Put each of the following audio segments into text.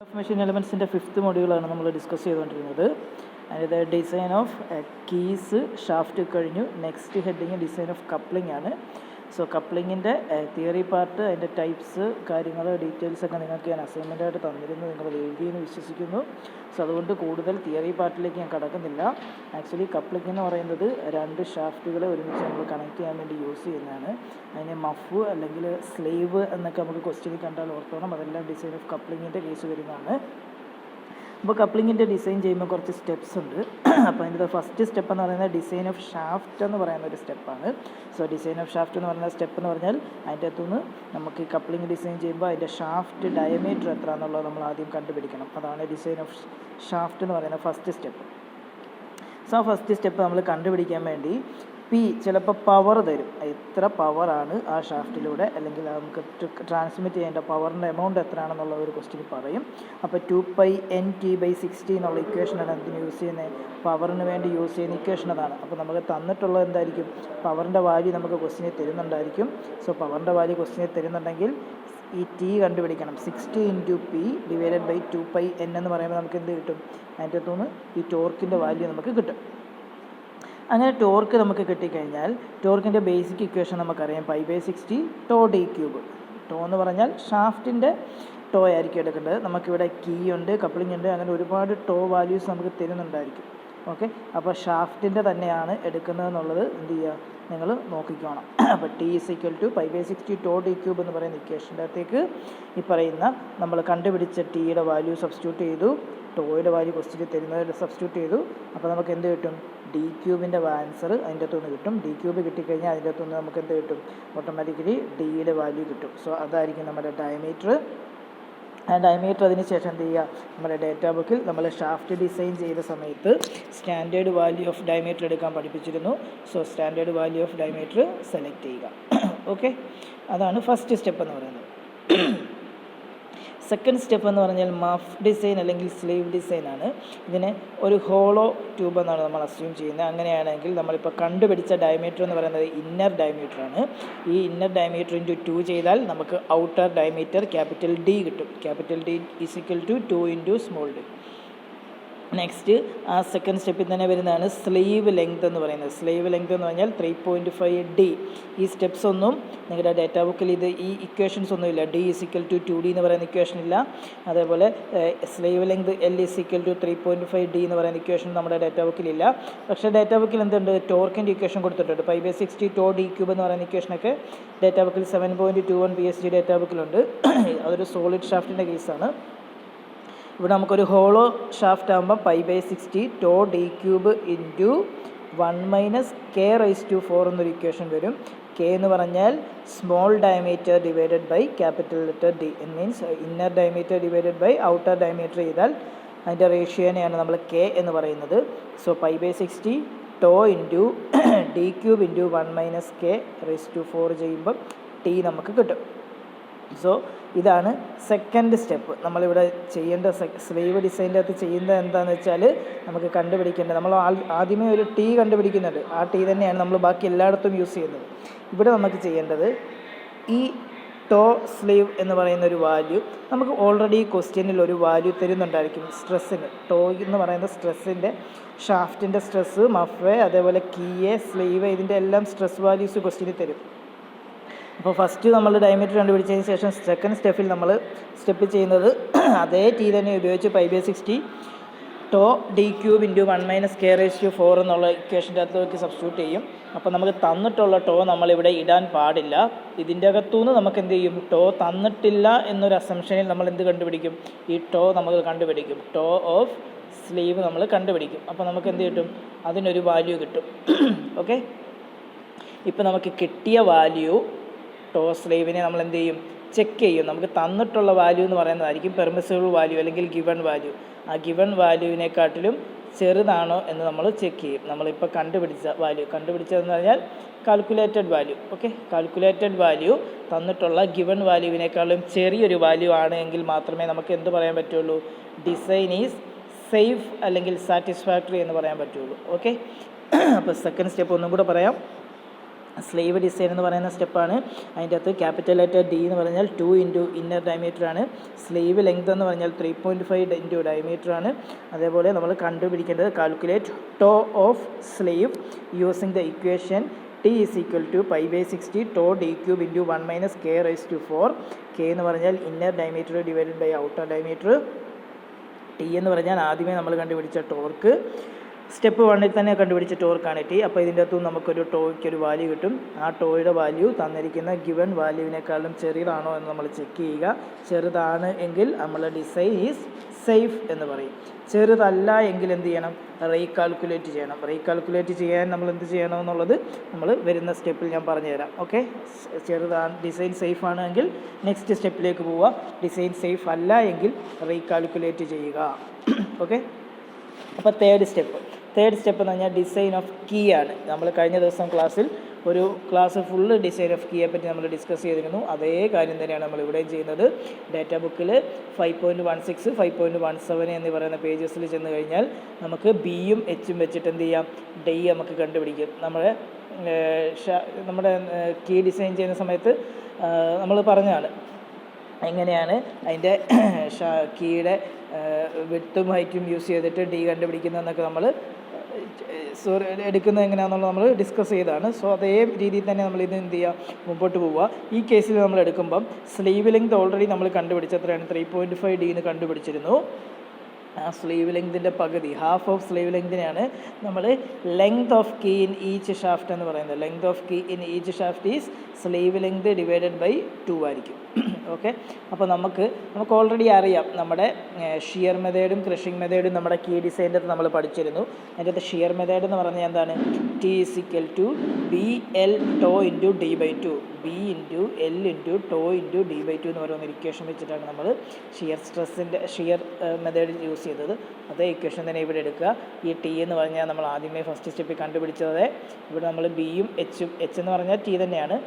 Of machine എലമെൻസിൻ്റെ 5th മൊഡ്യൂളാണ് നമ്മൾ discuss ചെയ്തുകൊണ്ടിരുന്നത്. അതായത് ഡിസൈൻ ഓഫ് കീസ് ഷാഫ്റ്റ് കഴിഞ്ഞു. Next heading design of coupling ആണ്. സോ കപ്ലിങ്ങിൻ്റെ തിയറി പാർട്ട്, അതിൻ്റെ ടൈപ്സ്, കാര്യങ്ങൾ, ഡീറ്റെയിൽസ് ഒക്കെ നിങ്ങൾക്ക് ഞാൻ അസൈൻമെൻറ്റായിട്ട് തന്നിരുന്നു. നിങ്ങൾ എഴുതിയെന്ന് വിശ്വസിക്കുന്നു. സോ അതുകൊണ്ട് കൂടുതൽ തിയറി പാർട്ടിലേക്ക് ഞാൻ കടക്കുന്നില്ല. ആക്ച്വലി കപ്ലിംഗ് എന്ന് പറയുന്നത് രണ്ട് ഷാഫ്റ്റുകളെ ഒരുമിച്ച് നമ്മൾ കണക്ട് ചെയ്യാൻ വേണ്ടി യൂസ് ചെയ്യുന്നതാണ്. അതിനെ മഫ് അല്ലെങ്കിൽ സ്ലേവ് എന്നൊക്കെ നമുക്ക് ക്വസ്റ്റ്യനിൽ കണ്ടാൽ ഓർത്തോണം. അതെല്ലാം ഡിസൈൻ ഓഫ് കപ്ലിങ്ങിൻ്റെ കേസ് വരുന്നതാണ്. അപ്പോൾ കപ്ലിങ്ങിൻ്റെ ഡിസൈൻ ചെയ്യുമ്പോൾ കുറച്ച് സ്റ്റെപ്സ് ഉണ്ട്. അപ്പോൾ അതിൻ്റെ ഫസ്റ്റ് സ്റ്റെപ്പ് എന്ന് പറയുന്നത് ഡിസൈൻ ഓഫ് ഷാഫ്റ്റ് എന്ന് പറയുന്ന ഒരു സ്റ്റെപ്പാണ്. സോ ഡിസൈൻ ഓഫ് ഷാഫ്റ്റ് എന്ന് പറയുന്ന സ്റ്റെപ്പ് എന്ന് പറഞ്ഞാൽ അതിൻ്റെ അകത്തുനിന്ന് നമുക്ക് ഈ കപ്ലിംഗ് ഡിസൈൻ ചെയ്യുമ്പോൾ അതിൻ്റെ ഷാഫ്റ്റ് ഡയമീറ്റർ എത്ര എന്നുള്ളത് നമ്മൾ ആദ്യം കണ്ടുപിടിക്കണം. അതാണ് ഡിസൈൻ ഓഫ് ഷാഫ്റ്റ് എന്ന് പറയുന്ന first step. So first step നമ്മൾ കണ്ടുപിടിക്കാൻ വേണ്ടി പി ചിലപ്പോൾ പവർ തരും. എത്ര പവറാണ് ആ ഷാഫ്റ്റിലൂടെ അല്ലെങ്കിൽ നമുക്ക് ട്രാൻസ്മിറ്റ് ചെയ്യേണ്ട പവറിൻ്റെ എമൗണ്ട് എത്രയാണെന്നുള്ള ഒരു ക്വസ്റ്റ്യൻ പറയും. അപ്പോൾ 2πnt/60 എന്നുള്ള ഇക്വേഷനാണ് എന്തിന് യൂസ് ചെയ്യുന്നത്? പവറിന് വേണ്ടി യൂസ് ചെയ്യുന്ന ഇക്വേഷൻ അതാണ്. അപ്പോൾ നമുക്ക് തന്നിട്ടുള്ളത് എന്തായിരിക്കും? പവറിൻ്റെ വാല്യൂ നമുക്ക് ക്വസ്റ്റ്യനിൽ തരുന്നുണ്ടായിരിക്കും. സോ പവറിൻ്റെ വാല്യൂ ക്വസ്റ്റ്യനിൽ തരുന്നുണ്ടെങ്കിൽ ഈ ടി കണ്ടുപിടിക്കണം. 60 × P / 2πn എന്ന് പറയുമ്പോൾ നമുക്ക് എന്ത് കിട്ടും? അതിൻ്റെ അകത്തുനിന്ന് ഈ ടോർക്കിൻ്റെ വാല്യൂ നമുക്ക് കിട്ടും. അങ്ങനെ ടോർക്ക് നമുക്ക് കിട്ടിക്കഴിഞ്ഞാൽ ടോർക്കിൻ്റെ ബേസിക് ഇക്വേഷൻ നമുക്കറിയാം. π/60 τd³. ടോ എന്ന് പറഞ്ഞാൽ ഷാഫ്റ്റിൻ്റെ ടോ ആയിരിക്കും എടുക്കേണ്ടത്. നമുക്കിവിടെ കീ ഉണ്ട്, കപ്ലിംഗ് ഉണ്ട്, അങ്ങനെ ഒരുപാട് ടോ വാല്യൂസ് നമുക്ക് തരുന്നുണ്ടായിരിക്കും. ഓക്കെ, അപ്പോൾ ഷാഫ്റ്റിൻ്റെ തന്നെയാണ് എടുക്കുന്നതെന്നുള്ളത് എന്ത് ചെയ്യുക, നിങ്ങൾ നോക്കിക്കോണം. അപ്പോൾ T = π/60 τd³ എന്ന് പറയുന്ന ഇക്വേഷൻ്റെ അകത്തേക്ക് ഈ പറയുന്ന നമ്മൾ കണ്ടുപിടിച്ച ടിയുടെ വാല്യൂ സബ്സ്റ്റിറ്റ്യൂട്ട് ചെയ്തു. ടോയുടെ വാല്യൂ ക്വസ്റ്റ്യൻ തരുന്നതിൽ സബ്സ്റ്റിറ്റ്യൂട്ട് ചെയ്തു. അപ്പോൾ നമുക്ക് എന്ത് കിട്ടും? d³ ആൻസർ അതിൻ്റെ അകത്തുനിന്ന് കിട്ടും. d³ കിട്ടിക്കഴിഞ്ഞാൽ അതിൻ്റെ അകത്തുനിന്ന് നമുക്ക് എന്ത് കിട്ടും? ഓട്ടോമാറ്റിക്കലി ഡിയുടെ വാല്യൂ കിട്ടും. സോ അതായിരിക്കും നമ്മുടെ ഡയമീറ്റർ. ആ ഡയമീറ്റർ അതിന് ശേഷം എന്ത് ചെയ്യുക? നമ്മുടെ ഡേറ്റാ ബുക്കിൽ നമ്മൾ ഷാഫ്റ്റ് ഡിസൈൻ ചെയ്ത സമയത്ത് സ്റ്റാൻഡേർഡ് വാല്യൂ ഓഫ് ഡയമീറ്റർ എടുക്കാൻ പഠിപ്പിച്ചിരുന്നു. So standard value of diameter select ചെയ്യുക. ഓക്കെ, അതാണ് ഫസ്റ്റ് സ്റ്റെപ്പ് എന്ന് പറയുന്നത്. സെക്കൻഡ് സ്റ്റെപ്പ് എന്ന് പറഞ്ഞാൽ മഫ് ഡിസൈൻ അല്ലെങ്കിൽ സ്ലീവ് ഡിസൈൻ ആണ്. ഇതിന് ഒരു ഹോളോ ട്യൂബ് എന്നാണ് നമ്മൾ അസ്യൂം ചെയ്യുന്നത്. അങ്ങനെയാണെങ്കിൽ നമ്മളിപ്പോൾ കണ്ടുപിടിച്ച ഡയമീറ്റർ എന്ന് പറയുന്നത് ഇന്നർ ഡയമീറ്റർ ആണ്. ഈ ഇന്നർ ഡയമീറ്റർ × 2 ചെയ്താൽ നമുക്ക് ഔട്ടർ ഡയമീറ്റർ ക്യാപിറ്റൽ D കിട്ടും. Capital D = 2 × small d. Next ആ സെക്കൻഡ് സ്റ്റെപ്പിൽ തന്നെ വരുന്നതാണ് സ്ലീവ് ലെങ്ത് എന്ന് പറയുന്നത്. സ്ലീവ് ലെങ്ത് എന്ന് പറഞ്ഞാൽ 3.5D. ഈ സ്റ്റെപ്സ് ഒന്നും നിങ്ങളുടെ ഡേറ്റാ ബുക്കിൽ ഈ ഇക്വേഷൻസ് ഒന്നുമില്ല. D = 2D എന്ന് പറയുന്ന ഇക്വേഷൻ ഇല്ല. അതേപോലെ സ്ലീവ് ലെങ്ത് L = 3.5D എന്ന് പറയുന്ന ഇക്വേഷൻ നമ്മുടെ ഡേറ്റാ ബുക്കിലില്ല. പക്ഷേ ഡേറ്റാ ബുക്കിൽ എന്തുണ്ട്? ടോർക്കിൻ്റെ ഇക്വേഷൻ കൊടുത്തിട്ടുണ്ട്. π/60 τd³ എന്ന് പറയുന്ന ഇക്വേഷനൊക്കെ ഡേറ്റാ ബുക്കിൽ 7.21 PSG ഡേറ്റാ ബുക്കിലുണ്ട്. അതൊരു സോളിഡ് ഷാഫ്റ്റിൻ്റെ കേസാണ്. ഇവിടെ നമുക്കൊരു ഹോളോ ഷാഫ്റ്റ് ആകുമ്പോൾ π/60 τd³ × 1 - k⁴ എന്നൊരു ഇക്വേഷൻ വരും. K എന്ന് പറഞ്ഞാൽ small diameter divided by capital letter D. It means inner diameter divided by outer diameter ചെയ്താൽ അതിൻ്റെ റേഷ്യോനെയാണ് നമ്മൾ K എന്ന് പറയുന്നത്. സോ π/60 τ × d³ × 1 - k⁴ ചെയ്യുമ്പോൾ T നമുക്ക് കിട്ടും. സോ ഇതാണ് സെക്കൻഡ് സ്റ്റെപ്പ്. നമ്മളിവിടെ ചെയ്യേണ്ട സ്ലീവ് ഡിസൈൻ്റെ അകത്ത് ചെയ്യുന്നത് എന്താണെന്ന് വെച്ചാൽ നമുക്ക് കണ്ടുപിടിക്കേണ്ടത്, നമ്മൾ ആദ്യമേ ഒരു T കണ്ടുപിടിക്കുന്നുണ്ട്. ആ T തന്നെയാണ് നമ്മൾ ബാക്കി എല്ലായിടത്തും യൂസ് ചെയ്യുന്നത്. ഇവിടെ നമുക്ക് ചെയ്യേണ്ടത് ഈ ടോ സ്ലീവ് എന്ന് പറയുന്ന ഒരു വാല്യൂ നമുക്ക് ഓൾറെഡി ക്വസ്റ്റ്യനിൽ ഒരു വാല്യൂ തരുന്നുണ്ടായിരിക്കും. സ്ട്രെസ്സിന് ടോ എന്ന് പറയുന്ന സ്ട്രെസ്സിൻ്റെ ഷാഫ്റ്റിൻ്റെ സ്ട്രെസ്സ്, മഫ്, അതേപോലെ കീയെ, സ്ലീവ്, ഇതിൻ്റെ എല്ലാം സ്ട്രെസ് വാല്യൂസ് ക്വസ്റ്റ്യനിൽ തരും. അപ്പോൾ ഫസ്റ്റ് നമ്മൾ ഡയമീറ്റർ കണ്ടുപിടിച്ചതിന് ശേഷം സെക്കൻഡ് സ്റ്റെപ്പിൽ നമ്മൾ ചെയ്യുന്നത് അതേ T തന്നെ ഉപയോഗിച്ച് π/60 τd³ × 1 - k⁴ എന്നുള്ള ഇക്വേഷൻ്റെ അകത്തേക്ക് സബ്സ്റ്റിറ്റ്യൂട്ട് ചെയ്യും. അപ്പോൾ നമുക്ക് തന്നിട്ടുള്ള ടോ നമ്മളിവിടെ ഇടാൻ പാടില്ല. ഇതിൻ്റെ അകത്തുനിന്ന് നമുക്ക് എന്ത് ചെയ്യും? ടോ തന്നിട്ടില്ല എന്നൊരു അസംഷനിൽ നമ്മൾ എന്ത് കണ്ടുപിടിക്കും? ഈ ടോ നമ്മൾ കണ്ടുപിടിക്കും. ടോ ഓഫ് സ്ലീവ് നമ്മൾ കണ്ടുപിടിക്കും. അപ്പോൾ നമുക്ക് എന്ത് കിട്ടും? അതിനൊരു വാല്യൂ കിട്ടും. ഓക്കെ, ഇപ്പോൾ നമുക്ക് കിട്ടിയ വാല്യൂ ടോ സ്ലീവിനെ നമ്മൾ എന്ത് ചെയ്യും? ചെക്ക് ചെയ്യും. നമുക്ക് തന്നിട്ടുള്ള വാല്യൂ എന്ന് പറയുന്നതായിരിക്കും പെർമിസിബിൾ വാല്യൂ അല്ലെങ്കിൽ ഗിവൺ വാല്യൂ. ആ ഗിവൺ വാല്യൂവിനെക്കാട്ടിലും ചെറുതാണോ എന്ന് നമ്മൾ ചെക്ക് ചെയ്യും. നമ്മളിപ്പോൾ കണ്ടുപിടിച്ച വാല്യൂ, കണ്ടുപിടിച്ചതെന്ന് പറഞ്ഞാൽ calculated value. Okay, calculated value തന്നിട്ടുള്ള ഗിവൺ വാല്യൂവിനേക്കാളും ചെറിയൊരു വാല്യൂ ആണ് എങ്കിൽ മാത്രമേ നമുക്ക് എന്ത് പറയാൻ പറ്റുള്ളൂ? ഡിസൈൻ ഈസ് സേഫ് അല്ലെങ്കിൽ സാറ്റിസ്ഫാക്ടറി എന്ന് പറയാൻ പറ്റുള്ളൂ. ഓക്കെ, അപ്പോൾ സെക്കൻഡ് സ്റ്റെപ്പ് ഒന്നും കൂടെ പറയാം. സ്ലീവ് ഡിസൈൻ എന്ന് പറയുന്ന സ്റ്റെപ്പാണ്. അതിൻ്റെ അകത്ത് ക്യാപിറ്റൽ ലെറ്റർ ഡി എന്ന് പറഞ്ഞാൽ 2 ഇൻറ്റു ഇന്നർ ഡയമീറ്റർ ആണ്. സ്ലീവ് ലെങ്ത് എന്ന് പറഞ്ഞാൽ 3.5 ഇൻറ്റു ഡയമീറ്റർ ആണ്. അതേപോലെ നമ്മൾ കണ്ടുപിടിക്കേണ്ടത് കാൽക്കുലേറ്റ് ടോ of sleeve using the equation T is equal to pi by 60 tau d cube into 1 minus k raised to 4. K എന്ന് പറഞ്ഞാൽ inner diameter divided by outer diameter. T എന്ന് പറഞ്ഞാൽ ആദ്യമേ നമ്മൾ കണ്ടുപിടിച്ച ടോർക്ക്, സ്റ്റെപ്പ് 1 തന്നെ കണ്ടുപിടിച്ച ടോർക്കാണ് T. അപ്പോൾ ഇതിൻ്റെ അകത്തും നമുക്കൊരു ടോയ്ക്ക് ഒരു വാല്യൂ കിട്ടും. ആ ടോയുടെ വാല്യൂ തന്നിരിക്കുന്ന ഗിവൺ വാല്യൂവിനേക്കാളും ചെറുതാണോ എന്ന് നമ്മൾ ചെക്ക് ചെയ്യുക. ചെറുതാണ് എങ്കിൽ നമ്മൾ ഡിസൈൻ ഈസ് സേഫ് എന്ന് പറയും. ചെറുതല്ല എങ്കിൽ എന്ത് ചെയ്യണം? റീകാൽക്കുലേറ്റ് ചെയ്യണം. റീകാൽക്കുലേറ്റ് ചെയ്യാൻ നമ്മൾ എന്ത് ചെയ്യണം എന്നുള്ളത് നമ്മൾ വരുന്ന സ്റ്റെപ്പിൽ ഞാൻ പറഞ്ഞു തരാം. ഓക്കെ, ചെറുതാണ് ഡിസൈൻ സേഫ് ആണെങ്കിൽ നെക്സ്റ്റ് സ്റ്റെപ്പിലേക്ക് പോവുക. ഡിസൈൻ സേഫ് അല്ല എങ്കിൽ റീകാൽക്കുലേറ്റ് ചെയ്യുക. ഓക്കെ, അപ്പോൾ തേർഡ് സ്റ്റെപ്പ് എന്ന് പറഞ്ഞാൽ ഡിസൈൻ ഓഫ് കീ ആണ്. നമ്മൾ കഴിഞ്ഞ ദിവസം ക്ലാസ്സിൽ ഒരു ക്ലാസ് ഫുള്ള് ഡിസൈൻ ഓഫ് കീയെ പറ്റി നമ്മൾ ഡിസ്കസ് ചെയ്തിരുന്നു. അതേ കാര്യം തന്നെയാണ് നമ്മൾ ഇവിടെയും ചെയ്യുന്നത്. ഡാറ്റ ബുക്കിൽ 5.16, 5.17 എന്ന് പറയുന്ന പേജസിൽ ചെന്ന് കഴിഞ്ഞാൽ നമുക്ക് ബിയും എച്ചും വെച്ചിട്ട് എന്ത് ചെയ്യാം? ഡി നമുക്ക് കണ്ടുപിടിക്കും. നമ്മുടെ കീ ഡിസൈൻ ചെയ്യുന്ന സമയത്ത് നമ്മൾ പറഞ്ഞതാണ് എങ്ങനെയാണ് അതിൻ്റെ കീയുടെ വിഡ്ത്തും ഹൈറ്റും യൂസ് ചെയ്തിട്ട് ഡി കണ്ടുപിടിക്കുന്നതെന്നൊക്കെ നമ്മൾ എടുക്കുന്നത് എങ്ങനെയാണെന്നുള്ളത് നമ്മൾ ഡിസ്കസ് ചെയ്തതാണ്. സോ അതേ രീതിയിൽ തന്നെ നമ്മൾ ഇത് എന്ത് ചെയ്യുക? മുമ്പോട്ട് പോവുക. ഈ കേസിൽ നമ്മൾ എടുക്കുമ്പം സ്ലീവ് ലെങ്ത് ഓൾറെഡി നമ്മൾ കണ്ടുപിടിച്ചത്രയാണ് 3.5 D എന്ന് കണ്ടുപിടിച്ചിരുന്നു. ആ സ്ലീവ് ലെങ്തിൻ്റെ പകുതി, ഹാഫ് ഓഫ് സ്ലീവ് ലെങ്തിനെയാണ് നമ്മൾ length of key in each shaft എന്ന് പറയുന്നത്. Length of key in each shaft is sleeve length divided by 2 ആയിരിക്കും. ഓക്കെ, അപ്പോൾ നമുക്ക് ഓൾറെഡി അറിയാം നമ്മുടെ ഷിയർ മെത്തേഡും ക്രഷിംഗ് മെത്തേഡും നമ്മുടെ കീ ഡിസൈൻ്റെ നമ്മൾ പഠിച്ചിരുന്നു. അതിൻ്റെ അകത്ത് ഷിയർ മെത്തേഡ് എന്ന് പറഞ്ഞാൽ എന്താണ്? T is equal to BL tau into D/2, B into L into tau into D/2 എന്ന് പറയുന്ന ഇക്വേഷൻ വെച്ചിട്ടാണ് നമ്മൾ ഷിയർ മെത്തേഡ് യൂസ് ചെയ്തത്. അതേ ഇക്വേഷൻ തന്നെ ഇവിടെ എടുക്കുക. ഈ T എന്ന് പറഞ്ഞാൽ നമ്മൾ ആദ്യമേ ഫസ്റ്റ് സ്റ്റെപ്പിൽ കണ്ടുപിടിച്ചത്. ഇവിടെ നമ്മൾ ബിയും എച്ചും, എച്ച് എന്ന് പറഞ്ഞാൽ T തന്നെയാണ്.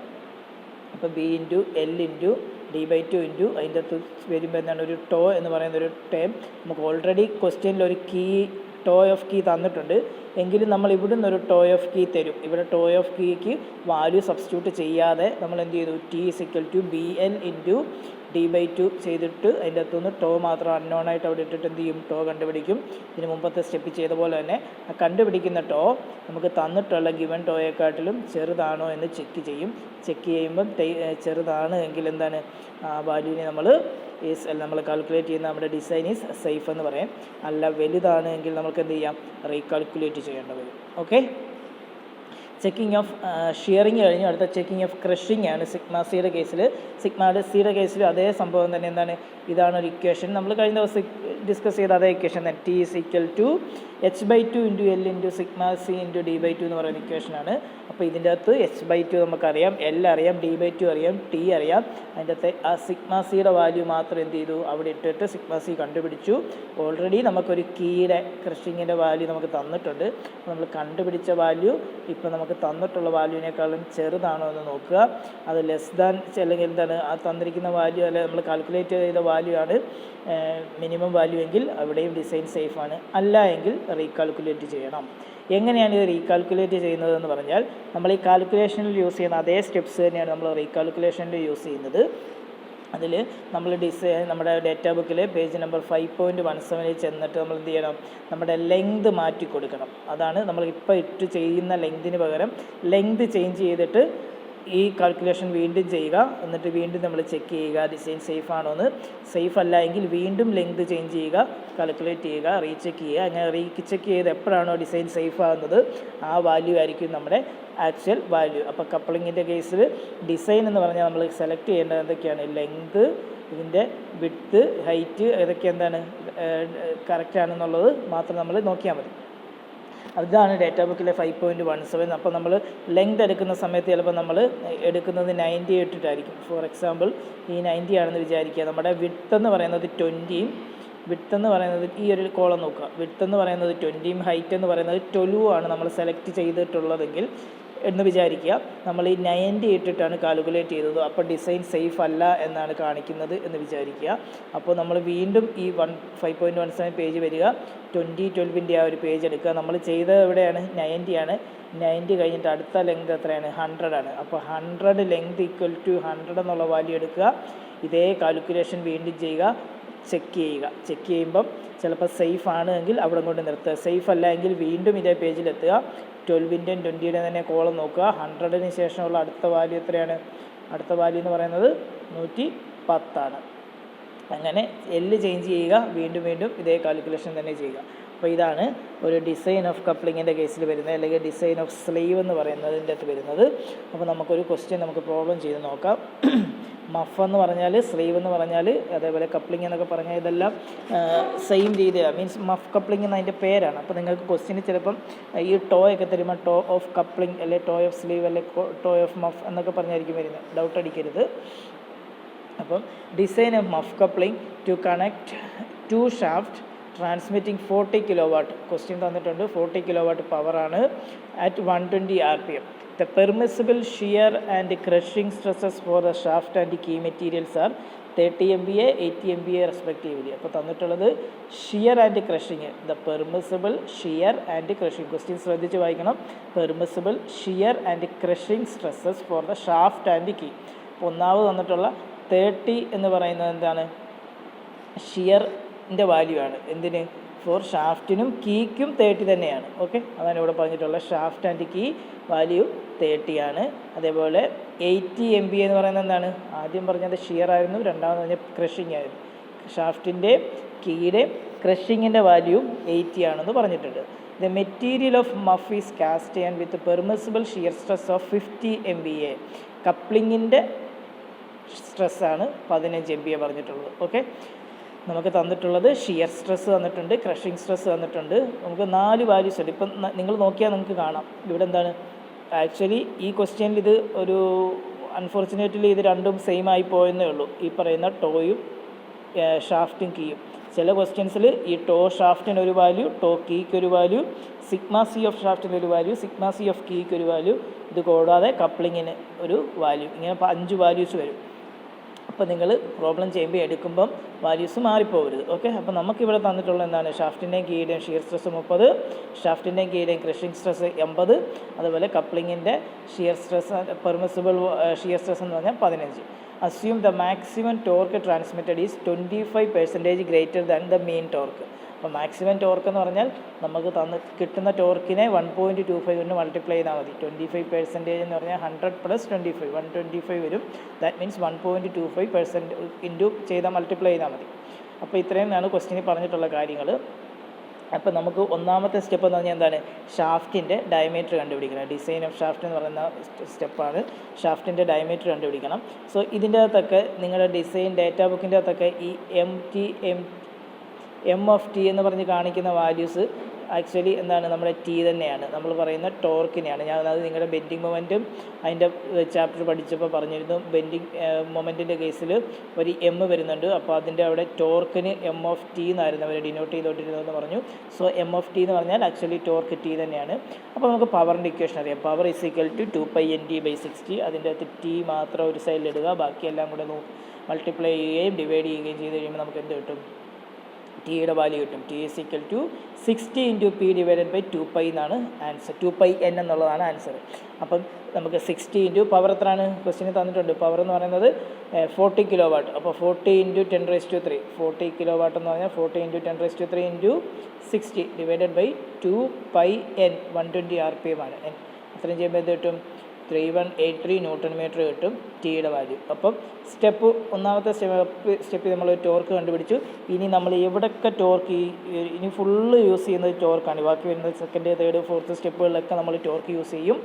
അപ്പോൾ B into L into D/2 into അതിൻ്റെ അകത്ത് വരുമ്പോൾ എന്താണ്? ഒരു ടോ എന്ന് പറയുന്ന ഒരു ടേം നമുക്ക് ഓൾറെഡി ക്വസ്റ്റ്യനിൽ ഒരു കീ ടോ ഓഫ് കീ തന്നിട്ടുണ്ട്. എങ്കിലും നമ്മൾ ഇവിടുന്ന് ഒരു ടോ ഓഫ് കീ തരും. ഇവിടെ ടോ ഓഫ് കീക്ക് വാല്യൂ സബ്സ്റ്റിറ്റ്യൂട്ട് ചെയ്യാതെ നമ്മൾ എന്ത് ചെയ്തു? T is equal to BL into D/2 ചെയ്തിട്ട് അതിൻ്റെ അകത്തുനിന്ന് ടോ മാത്രം അൺനോൺ ആയിട്ട് അവിടെ ഇട്ടിട്ട് എന്ത് ചെയ്യും? ടോ കണ്ടുപിടിക്കും. ഇതിന് മുമ്പത്തെ സ്റ്റെപ്പ് ചെയ്ത പോലെ തന്നെ ആ കണ്ടുപിടിക്കുന്ന ടോ നമുക്ക് തന്നിട്ടുള്ള ഗിവൺ ടോയെക്കാട്ടിലും ചെറുതാണോ എന്ന് ചെക്ക് ചെയ്യും. ചെക്ക് ചെയ്യുമ്പം ചെറുതാണ് എങ്കിൽ എന്താണ്? ആ വാല്യൂവിനെ നമ്മൾ കാൽക്കുലേറ്റ് ചെയ്യുന്ന നമ്മുടെ ഡിസൈൻ ഈസ് സേഫ് എന്ന് പറയാം. അല്ല വലുതാണ് എങ്കിൽ നമുക്ക് എന്ത് ചെയ്യാം? റീകാൽക്കുലേറ്റ് ചെയ്യേണ്ടി വരും. ഓക്കെ, ചെക്കിങ് ഓഫ് ഷിയറിങ് കഴിഞ്ഞു. അടുത്ത ചെക്കിങ് ഓഫ് ക്രഷിംഗ് ആണ് സിഗ്മ സിയുടെ കേസിൽ കേസിൽ അതേ സംഭവം തന്നെ. എന്താണ്? ഇതാണ് ഒരു ഇക്വേഷൻ നമ്മൾ കഴിഞ്ഞ ദിവസം ഡിസ്കസ് ചെയ്ത അതേ ഇക്വേഷൻ തന്നെ. T is equal to h/2 into L into sigma C into D/2 എന്ന് പറയുന്ന ഇക്വേഷനാണ്. അപ്പോൾ ഇതിൻ്റെ അകത്ത് h/2 നമുക്കറിയാം, L അറിയാം, D/2 അറിയാം, T അറിയാം. അതിൻ്റെ അകത്ത് ആ സിഗ്മ സിയുടെ വാല്യൂ മാത്രം എന്ത് ചെയ്തു? അവിടെ ഇട്ടിട്ട് സിഗ്മ സി കണ്ടുപിടിച്ചു. ഓൾറെഡി നമുക്കൊരു കീയുടെ ക്രഷിങ്ങിൻ്റെ വാല്യൂ നമുക്ക് തന്നിട്ടുണ്ട്. നമ്മൾ കണ്ടുപിടിച്ച വാല്യൂ ഇപ്പോൾ നമുക്ക് തന്നിട്ടുള്ള വാല്യൂവിനേക്കാളും ചെറുതാണോ എന്ന് നോക്കുക. അത് ലെസ് ദാൻ അല്ലെങ്കിൽ എന്താണ് ആ തന്നിരിക്കുന്ന വാല്യൂ അല്ലെ നമ്മൾ കാൽക്കുലേറ്റ് ചെയ്ത വാല്യൂ ആണ് മിനിമം വാല്യൂ എങ്കിൽ അവിടെയും ഡിസൈൻ സേഫ് ആണ്. അല്ല എങ്കിൽ റീകാൽക്കുലേറ്റ് ചെയ്യണം. എങ്ങനെയാണ് ഇത് റീകാൽക്കുലേറ്റ് ചെയ്യുന്നതെന്ന് പറഞ്ഞാൽ നമ്മൾ ഈ കാൽക്കുലേഷനിൽ യൂസ് ചെയ്യുന്ന അതേ സ്റ്റെപ്സ് തന്നെയാണ് നമ്മൾ റീകാൽക്കുലേഷനിൽ യൂസ് ചെയ്യുന്നത്. അതിൽ നമ്മൾ നമ്മുടെ ഡേറ്റ ബുക്കിൽ പേജ് നമ്പർ 5.17 ചെന്നിട്ട് നമ്മൾ എന്ത് ചെയ്യണം? നമ്മുടെ ലെങ്ത് മാറ്റി കൊടുക്കണം. അതാണ് നമ്മൾ ഇപ്പോൾ ഇട്ട് ചെയ്യുന്ന ലെങ്തിന് പകരം ലെങ്ത് ചേഞ്ച് ചെയ്തിട്ട് ഈ കാൽക്കുലേഷൻ വീണ്ടും ചെയ്യുക. എന്നിട്ട് വീണ്ടും നമ്മൾ ചെക്ക് ചെയ്യുക ഡിസൈൻ സേഫ് ആണോ എന്ന്. സേഫ് അല്ല എങ്കിൽ വീണ്ടും ലെങ്ത് ചേഞ്ച് ചെയ്യുക, കാൽക്കുലേറ്റ് ചെയ്യുക, റീചെക്ക് ചെയ്യുക. അങ്ങനെ റീചെക്ക് ചെയ്ത് എപ്പോഴാണോ ഡിസൈൻ സേഫ് ആകുന്നത് ആ വാല്യൂ ആയിരിക്കും നമ്മുടെ ആക്ച്വൽ വാല്യൂ. അപ്പോൾ കപ്ലിങ്ങിൻ്റെ കേസിൽ ഡിസൈൻ എന്ന് പറഞ്ഞാൽ നമ്മൾ സെലക്ട് ചെയ്യേണ്ടത് എന്തൊക്കെയാണ്? ലെങ്ത്, ഇതിൻ്റെ വിഡ്ത്ത്, ഹൈറ്റ് ഇതൊക്കെ എന്താണ് കറക്റ്റാണെന്നുള്ളത് മാത്രം നമ്മൾ നോക്കിയാൽ മതി. അതാണ് ഡേറ്റ ബുക്കിലെ 5.17. അപ്പോൾ നമ്മൾ ലെങ്ത് എടുക്കുന്ന സമയത്ത് ചിലപ്പോൾ നമ്മൾ എടുക്കുന്നത് 90 ഇട്ടിട്ടായിരിക്കും. ഫോർ എക്സാമ്പിൾ ഈ 90 ആണെന്ന് വിചാരിക്കുക. നമ്മുടെ വിഡ്ത്ത് എന്ന് പറയുന്നത് 20, വിഡ്ത്ത് എന്ന് പറയുന്നത് ഈ ഒരു കോളം നോക്കുക. വിഡ്ത്ത് എന്ന് പറയുന്നത് 20, ഹൈറ്റ് എന്ന് പറയുന്നത് 12 ആണ് നമ്മൾ സെലക്ട് ചെയ്തിട്ടുള്ളതെങ്കിൽ എന്ന് വിചാരിക്കുക. നമ്മൾ ഈ 90 ഇട്ടിട്ടാണ് കാൽക്കുലേറ്റ് ചെയ്തത്. അപ്പോൾ ഡിസൈൻ സേഫ് അല്ല എന്നാണ് കാണിക്കുന്നത് എന്ന് വിചാരിക്കുക. അപ്പോൾ നമ്മൾ വീണ്ടും ഈ 5.17 പേജ് വരിക, 2012 ആ ഒരു പേജ് എടുക്കുക. നമ്മൾ ചെയ്തത് എവിടെയാണ്? 90 ആണ്. 90 കഴിഞ്ഞിട്ട് അടുത്ത ലെങ്ത് എത്രയാണ്? 100 ആണ്. അപ്പോൾ 100 ലെങ്ത് ഈക്വൽ ടു 100 എന്നുള്ള വാല്യൂ എടുക്കുക. ഇതേ കാൽക്കുലേഷൻ വീണ്ടും ചെയ്യുക, ചെക്ക് ചെയ്യുമ്പം ചിലപ്പോൾ സേഫ് ആണ് എങ്കിൽ അവിടെ കൊണ്ട് നിർത്തുക. സേഫ് അല്ല എങ്കിൽ വീണ്ടും ഇതേ പേജിലെത്തുക. 12-ൻ്റെയും 20-യുടെയും തന്നെ കോളം നോക്കുക. 100-ന് ശേഷമുള്ള അടുത്ത വാല്യൂ എത്രയാണ്? അടുത്ത വാല്യൂ എന്ന് പറയുന്നത് 110 ആണ്. അങ്ങനെ എല്ല് ചേഞ്ച് ചെയ്യുക, വീണ്ടും ഇതേ കാൽക്കുലേഷൻ തന്നെ ചെയ്യുക. അപ്പോൾ ഇതാണ് ഒരു ഡിസൈൻ ഓഫ് കപ്ലിങ്ങിൻ്റെ കേസിൽ വരുന്നത്, അല്ലെങ്കിൽ ഡിസൈൻ ഓഫ് സ്ലീവ് എന്ന് പറയുന്നതിൻ്റെ അകത്ത് വരുന്നത്. അപ്പോൾ നമുക്കൊരു ക്വസ്റ്റ്യൻ നമുക്ക് പ്രോബ്ലം ചെയ്ത് നോക്കാം. മഫ് എന്ന് പറഞ്ഞാൽ, സ്ലീവ് എന്ന് പറഞ്ഞാൽ, അതേപോലെ കപ്ലിംഗ് എന്നൊക്കെ പറഞ്ഞാൽ ഇതെല്ലാം സെയിം രീതിയിലാണ്. മീൻസ് മഫ് കപ്ലിംഗ് എന്ന അതിൻ്റെ പേരാണ്. അപ്പോൾ നിങ്ങൾക്ക് ക്വസ്റ്റ്യന് ചിലപ്പം ഈ ടോ ഒക്കെ തരുമ്പോൾ ടോ ഓഫ് കപ്ലിംഗ് അല്ലെ ടോ ഓഫ് സ്ലീവ് അല്ലെ ടോ ഓഫ് മഫ് എന്നൊക്കെ പറഞ്ഞായിരിക്കും വരുന്നത്. ഡൗട്ട് അടിക്കരുത്. അപ്പം design of muff coupling to connect 2 shaft transmitting 40 kW. Question തന്നിട്ടുണ്ട്. 40 kW പവറാണ് at 120 RPM. The permissible shear and crushing stresses for the shaft and key materials are 30 MPa, 80 MPa respectively. അപ്പോൾ തന്നിട്ടുള്ളത് shear and crushing. The permissible shear and crushing. Question ശ്രദ്ധിച്ച് വായിക്കണം. Permissible shear and crushing stresses for the shaft and key. അപ്പോൾ ഒന്നാമത് തന്നിട്ടുള്ള 30 എന്ന് പറയുന്നത് എന്താണ്? ഷിയറിൻ്റെ വാല്യൂ ആണ്. എന്തിന്? ഫോർ ഷാഫ്റ്റിനും കീക്കും 30 തന്നെയാണ്. ഓക്കെ, അതാണ് ഇവിടെ പറഞ്ഞിട്ടുള്ള ഷാഫ്റ്റ് ആൻഡ് കീ വാല്യൂ 30 ആണ്. അതേപോലെ 80 MPa എന്ന് പറയുന്നത് എന്താണ്? ആദ്യം പറഞ്ഞത് ഷിയർ ആയിരുന്നു, രണ്ടാമത് പറഞ്ഞ ക്രഷിങ് ആയിരുന്നു. ഷാഫ്റ്റിൻ്റെ കീയുടെ ക്രഷിങ്ങിൻ്റെ വാല്യൂ 80 ആണെന്ന് പറഞ്ഞിട്ടുണ്ട്. The material of muff is cast iron with permissible shear stress of 50 MPa. കപ്ലിങ്ങിൻ്റെ സ്ട്രെസ്സാണ് 15 MPa പറഞ്ഞിട്ടുള്ളത്. ഓക്കെ, നമുക്ക് തന്നിട്ടുള്ളത് ഷിയർ സ്ട്രെസ് തന്നിട്ടുണ്ട്, ക്രഷിങ് സ്ട്രെസ് തന്നിട്ടുണ്ട്. നമുക്ക് 4 വാല്യൂസ് ഉണ്ട്. ഇപ്പം നിങ്ങൾ നോക്കിയാൽ നിങ്ങൾക്ക് കാണാം ഇവിടെ എന്താണ്. ആക്ച്വലി ഈ ക്വസ്റ്റ്യനിൽ ഇത് ഒരു അൺഫോർച്ചുനേറ്റ്ലി ഇത് രണ്ടും സെയിം ആയി പോയെന്നേ ഉള്ളൂ. ഈ പറയുന്ന ടോയും ഷാഫ്റ്റും കീയും. ചില ക്വസ്റ്റ്യൻസിൽ ഈ ടോ ഷാഫ്റ്റിന് ഒരു വാല്യൂ, ടോ കീക്ക് ഒരു വാല്യൂ, സിഗ്മ സി ഓഫ് ഷാഫ്റ്റിന് ഒരു വാല്യൂ, സിഗ്മ സി ഓഫ് കീക്ക് ഒരു വാല്യൂ, ഇത് കൂടാതെ കപ്ലിങ്ങിന് ഒരു വാല്യൂ. ഇങ്ങനെ 5 വാല്യൂസ് വരും. അപ്പോൾ നിങ്ങൾ പ്രോബ്ലം ചെയ്യുമ്പോൾ എടുക്കുമ്പം വാല്യൂസ് മാറിപ്പോകരുത്. ഓക്കെ, അപ്പോൾ നമുക്കിവിടെ തന്നിട്ടുള്ള എന്താണ്? ഷാഫ്റ്റിൻ്റെയും കീയുടെയും ഷിയർ സ്ട്രെസ് 30, ഷാഫ്റ്റിൻ്റെയും കീയുടെയും ക്രഷിംഗ് സ്ട്രെസ് 80, അതുപോലെ കപ്ലിങ്ങിൻ്റെ shear stress permissible shear stress എന്ന് പറഞ്ഞാൽ 15. Assume the maximum torque transmitted is 25% greater than the mean torque. അപ്പോൾ മാക്സിമം ടോർക്ക് എന്ന് പറഞ്ഞാൽ നമുക്ക് കിട്ടുന്ന ടോർക്കിനെ 1.25 കൊണ്ട് മൾട്ടിപ്ലൈ ചെയ്താൽ മതി. 25% എന്ന് പറഞ്ഞാൽ 100 + 25 125 വരും. ദാറ്റ് മീൻസ് 1.25% ഇൻറ്റു ചെയ്താൽ മൾട്ടിപ്ലൈ ചെയ്താൽ മതി. അപ്പോൾ ഇത്രയുമാണ് ക്വസ്റ്റ്യനിൽ പറഞ്ഞിട്ടുള്ള കാര്യങ്ങൾ. അപ്പോൾ നമുക്ക് ഒന്നാമത്തെ സ്റ്റെപ്പ് എന്ന് പറഞ്ഞാൽ എന്താണ്? ഷാഫ്റ്റിൻ്റെ ഡയമീറ്റർ കണ്ടുപിടിക്കണം. ഡിസൈൻ ഓഫ് ഷാഫ്റ്റ് എന്ന് പറയുന്ന സ്റ്റെപ്പാണ്. ഷാഫ്റ്റിൻ്റെ ഡയമീറ്റർ കണ്ടുപിടിക്കണം. സോ ഇതിൻ്റെ അകത്തൊക്കെ നിങ്ങളുടെ ഡിസൈൻ ഡേറ്റാ ബുക്കിൻ്റെ അകത്തൊക്കെ ഈ എം ഓഫ് ടി എന്ന് പറഞ്ഞ് കാണിക്കുന്ന വാല്യൂസ് ആക്ച്വലി എന്താണ്? നമ്മുടെ ടി തന്നെയാണ്. നമ്മൾ പറയുന്ന ടോർക്കിനെയാണ്. ഞാൻ അത് നിങ്ങളുടെ ബെൻഡിങ് മൊമെൻറ്റും അതിൻ്റെ ചാപ്റ്റർ പഠിച്ചപ്പോൾ പറഞ്ഞിരുന്നു. ബെൻഡിങ് മൊമെൻറ്റിൻ്റെ കേസിൽ ഒരു എം വരുന്നുണ്ട്. അപ്പോൾ അതിൻ്റെ അവിടെ ടോർക്കിന് എം ഓഫ് ടി എന്നായിരുന്നു അവർ ഡിനോട്ട് ചെയ്തോണ്ടിരുന്നതെന്ന് പറഞ്ഞു. സോ എം ഓഫ് ടി എന്ന് പറഞ്ഞാൽ ആക്ച്വലി ടോർക്ക് ടി തന്നെയാണ്. അപ്പോൾ നമുക്ക് പവറിൻ്റെ ഇക്വേഷൻ അറിയാം. Power is equal to 2π/NT/60. അതിൻ്റെ അകത്ത് ടി മാത്രം ഒരു സൈഡിലിടുക, ബാക്കിയെല്ലാം കൂടെ മൾട്ടിപ്ലൈ ചെയ്യുകയും ഡിവൈഡ് ചെയ്യുകയും ചെയ്ത് കഴിയുമ്പോൾ നമുക്ക് എന്ത് കിട്ടും? ടിയുടെ വാല്യൂ കിട്ടും. T is equal to 60 × P/2π എന്നാണ് ആൻസർ. 2πN എന്നുള്ളതാണ് ആൻസർ. അപ്പം നമുക്ക് 60 × പവർ എത്രയാണ്? ക്വസ്റ്റ്യന് തന്നിട്ടുണ്ട്. പവർ എന്ന് പറയുന്നത് 40 kW. അപ്പോൾ 40 × 10⁻³ 40 kW എന്ന് പറഞ്ഞാൽ 40 × 10⁻³ × 60 /2πN 120 RPM ആണ്. അത്രയും ചെയ്യുമ്പോൾ എന്ത് കിട്ടും? 3183 ന്യൂട്ടൺ മീറ്റർ കിട്ടും ടിയുടെ വാല്യൂ. അപ്പം ഒന്നാമത്തെ സ്റ്റെപ്പിൽ നമ്മൾ ടോർക്ക് കണ്ടുപിടിച്ചു. ഇനി നമ്മൾ എവിടെയൊക്കെ ടോർക്ക് ഇനി ഫുള്ള് യൂസ് ചെയ്യുന്നത് ടോർക്കാണ്. ബാക്കി വരുന്നത് സെക്കൻഡ്, തേർഡ്, ഫോർത്ത് സ്റ്റെപ്പുകളിലൊക്കെ നമ്മൾ ടോർക്ക് യൂസ് ചെയ്യും.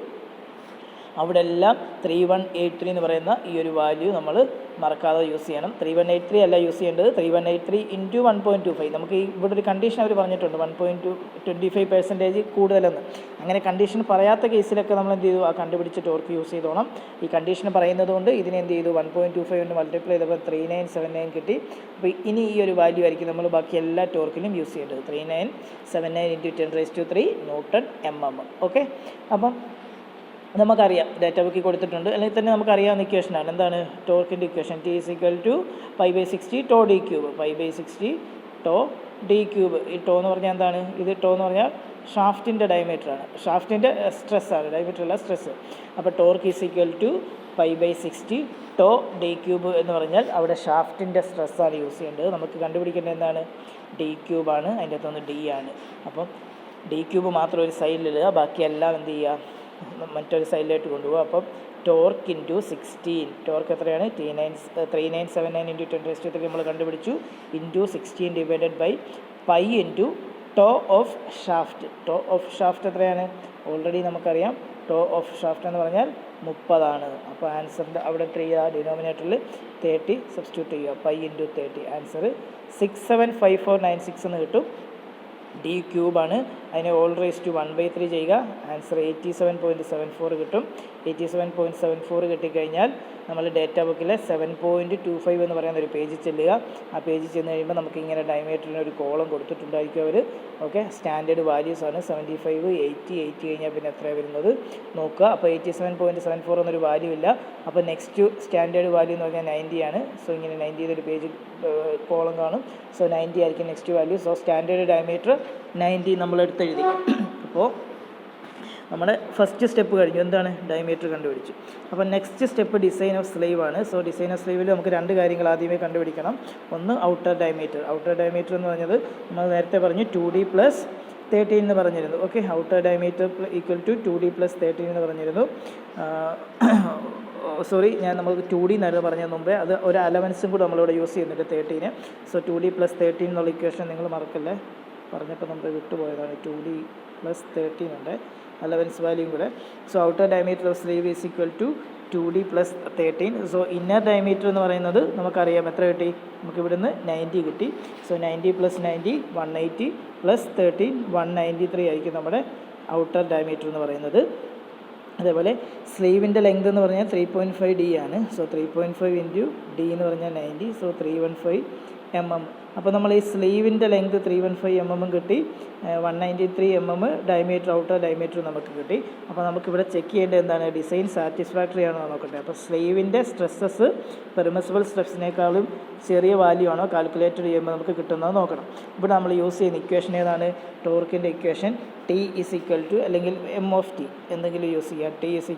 അവിടെ എല്ലാം 3183 എന്ന് പറയുന്ന ഈ ഒരു വാല്യൂ നമ്മൾ മറക്കാതെ യൂസ് ചെയ്യണം. 3183 അല്ല യൂസ് ചെയ്യേണ്ടത്, 3183 × 1.25. നമുക്ക് ഇവിടെ ഒരു കണ്ടീഷൻ അവർ പറഞ്ഞിട്ടുണ്ട് 1.25% കൂടുതലെന്ന്. അങ്ങനെ കണ്ടീഷൻ പറയാത്ത കേസിലൊക്കെ നമ്മൾ എന്ത് ചെയ്തു? ആ കണ്ടുപിടിച്ച് ടോർക്ക് യൂസ് ചെയ്തോണം. ഈ കണ്ടീഷൻ പറയുന്നത് കൊണ്ട് ഇതിനെ എന്ത് ചെയ്തു? 1.25 കൊണ്ട് മൾട്ടിപ്ലൈ ചെയ്തപ്പോൾ 3979 കിട്ടി. അപ്പോൾ ഇനി ഈ ഒരു വാല്യൂ ആയിരിക്കും നമ്മൾ ബാക്കി എല്ലാ ടോർക്കിലും യൂസ് ചെയ്യേണ്ടത്. 3979 × 10⁻³ Nm. ഓക്കെ, അപ്പം നമുക്കറിയാം ഡാറ്റ ബുക്കിൽ കൊടുത്തിട്ടുണ്ട്, അല്ലെങ്കിൽ തന്നെ നമുക്കറിയാവുന്ന ഇക്വേഷനാണ്. എന്താണ് ടോർക്കിൻ്റെ ഇക്വേഷൻ? T = π/60 tau D cube. π/60 tau D cube. ഈ ടോ എന്ന് പറഞ്ഞാൽ എന്താണ്? ഇത് ടോ എന്ന് പറഞ്ഞാൽ ഷാഫ്റ്റിൻ്റെ ഡയമീറ്ററാണ്, ഷാഫ്റ്റിൻ്റെ സ്ട്രെസ്സാണ്, ഡയമീറ്റർ അല്ല സ്ട്രെസ്സ്. അപ്പോൾ ടോർക്ക് = π/60 ടോ ഡി ക്യൂബ് എന്ന് പറഞ്ഞാൽ അവിടെ ഷാഫ്റ്റിൻ്റെ സ്ട്രെസ്സാണ് യൂസ് ചെയ്യേണ്ടത്. നമുക്ക് കണ്ടുപിടിക്കേണ്ടത് എന്താണ്? ഡി ക്യൂബാണ്, അതിൻ്റെ അകത്തൊന്ന് ഡി ആണ്. അപ്പം ഡി ക്യൂബ് മാത്രം ഒരു സൈഡിലിടുക, ബാക്കിയെല്ലാം എന്ത് ചെയ്യുക? മറ്റൊരു സൈഡിലോട്ട് കൊണ്ടുപോകുക. അപ്പം ടോർക്ക് × 16, ടോർക്ക് എത്രയാണ്? 3979 × 10³ നമ്മൾ കണ്ടുപിടിച്ചു. × 16 / π × ടോ ഓഫ് ഷാഫ്റ്റ്. ടോ ഓഫ് ഷാഫ്റ്റ് എത്രയാണ്? ഓൾറെഡി നമുക്കറിയാം ടോ ഓഫ് ഷാഫ്റ്റ് എന്ന് പറഞ്ഞാൽ 30 അപ്പോൾ ആൻസറിൻ്റെ അവിടെ 3 ഡിനോമിനേറ്ററിൽ 30 സബ്സ്റ്റിറ്റ്യൂട്ട് ചെയ്യുക. π × 30, ആൻസർ 675496 എന്ന് കിട്ടും. ഡി ക്യൂബാണ്, അതിനെ all⁻³ 1/3 ചെയ്യുക, ആൻസർ 87.74 കിട്ടും. 87.74 കിട്ടിക്കഴിഞ്ഞാൽ നമ്മൾ ഡേറ്റ ബുക്കിലെ 7.25 എന്ന് പറയുന്ന ഒരു പേജിൽ ചെല്ലുക. ആ പേജിൽ ചെന്ന് കഴിയുമ്പോൾ നമുക്ക് ഇങ്ങനെ ഡയമീറ്ററിന് ഒരു കോളം കൊടുത്തിട്ടുണ്ടായിരിക്കും അവർ. ഓക്കെ, സ്റ്റാൻഡേർഡ് വാല്യൂസാണ്. 75, 80 കഴിഞ്ഞാൽ പിന്നെ എത്രയാണ് വരുന്നത് നോക്കുക. അപ്പോൾ 87.74 എന്നൊരു വാല്യൂ ഇല്ല. അപ്പോൾ നെക്സ്റ്റ് സ്റ്റാൻഡേർഡ് വാല്യൂ എന്ന് പറഞ്ഞാൽ 90 ആണ്. സോ ഇങ്ങനെ 90 ഒരു പേജ് കോളം കാണും. സോ 90 ആയിരിക്കും next value. So standard diameter 90 നമ്മൾ എടുത്തെഴുതി. അപ്പോൾ നമ്മുടെ ഫസ്റ്റ് സ്റ്റെപ്പ് കഴിഞ്ഞു. എന്താണ്? ഡയമീറ്റർ കണ്ടുപിടിച്ചു. അപ്പോൾ next step design of sleeve ആണ്. സോ ഡിസൈൻ ഓഫ് സ്ലീവിൽ നമുക്ക് 2 കാര്യങ്ങൾ ആദ്യമേ കണ്ടുപിടിക്കണം. ഒന്ന് ഔട്ടർ ഡയമീറ്റർ. ഔട്ടർ ഡയമീറ്റർ എന്ന് പറഞ്ഞത് നമ്മൾ നേരത്തെ പറഞ്ഞു 2D + 13 എന്ന് പറഞ്ഞിരുന്നു. ഓക്കെ, ഔട്ടർ ഡയമീറ്റർ = 2D + 13 എന്ന് പറഞ്ഞിരുന്നു. സോറി, നമുക്ക് 2D എന്നായിരുന്നു പറഞ്ഞതിന് മുമ്പേ. അത് ഒരു അലവൻസും കൂടെ നമ്മളിവിടെ യൂസ് ചെയ്യുന്നുണ്ട് 13. സോ 2D + 13 എന്നുള്ള ഇക്വേഷൻ നിങ്ങൾ മറക്കല്ലേ, പറഞ്ഞപ്പോൾ നമ്മൾ വിട്ടുപോയതാണ്. 2D + 13 ഉണ്ട്, അലവൻസ് വാല്യൂം കൂടെ. So outer diameter of sleeve = 2D + 13. So inner diameter എന്ന് പറയുന്നത് നമുക്കറിയാം എത്ര കിട്ടി? നമുക്ക് ഇവിടുന്ന് 90 കിട്ടി. സോ 90 + 90 180 + 13 193 ആയിരിക്കും നമ്മുടെ ഔട്ടർ ഡയമീറ്റർ എന്ന് പറയുന്നത്. അതേപോലെ സ്ലീവിൻ്റെ ലെങ്ത് എന്ന് പറഞ്ഞാൽ 3.5D ആണ്. സോ 3.5 × D എന്ന് പറഞ്ഞാൽ 90. So 315 mm. അപ്പോൾ നമ്മൾ ഈ സ്ലീവിൻ്റെ ലെങ്ത് 315 mm കിട്ടി, 193 mm ഡയമീറ്റർ, ഔട്ടർ ഡയമീറ്റർ നമുക്ക് കിട്ടി. അപ്പോൾ നമുക്കിവിടെ ചെക്ക് ചെയ്യേണ്ടത് എന്താണ്? ഡിസൈൻ സാറ്റിസ്ഫാക്ടറി ആണോ നോക്കട്ടെ. അപ്പോൾ സ്ലീവിൻ്റെ സ്ട്രെസ്സസ് പെർമിസിബിൾ സ്ട്രെസ്സിനേക്കാളും ചെറിയ വാല്യൂ ആണോ കാൽക്കുലേറ്റ് ചെയ്യുമ്പോൾ നമുക്ക് കിട്ടുന്നത് നോക്കണം. ഇവിടെ നമ്മൾ യൂസ് ചെയ്യുന്ന ഇക്വേഷൻ ഏതാണ്? ടോർക്കിൻ്റെ ഇക്വേഷൻ T = അല്ലെങ്കിൽ m(T) എന്തെങ്കിലും യൂസ് ചെയ്യുക. T =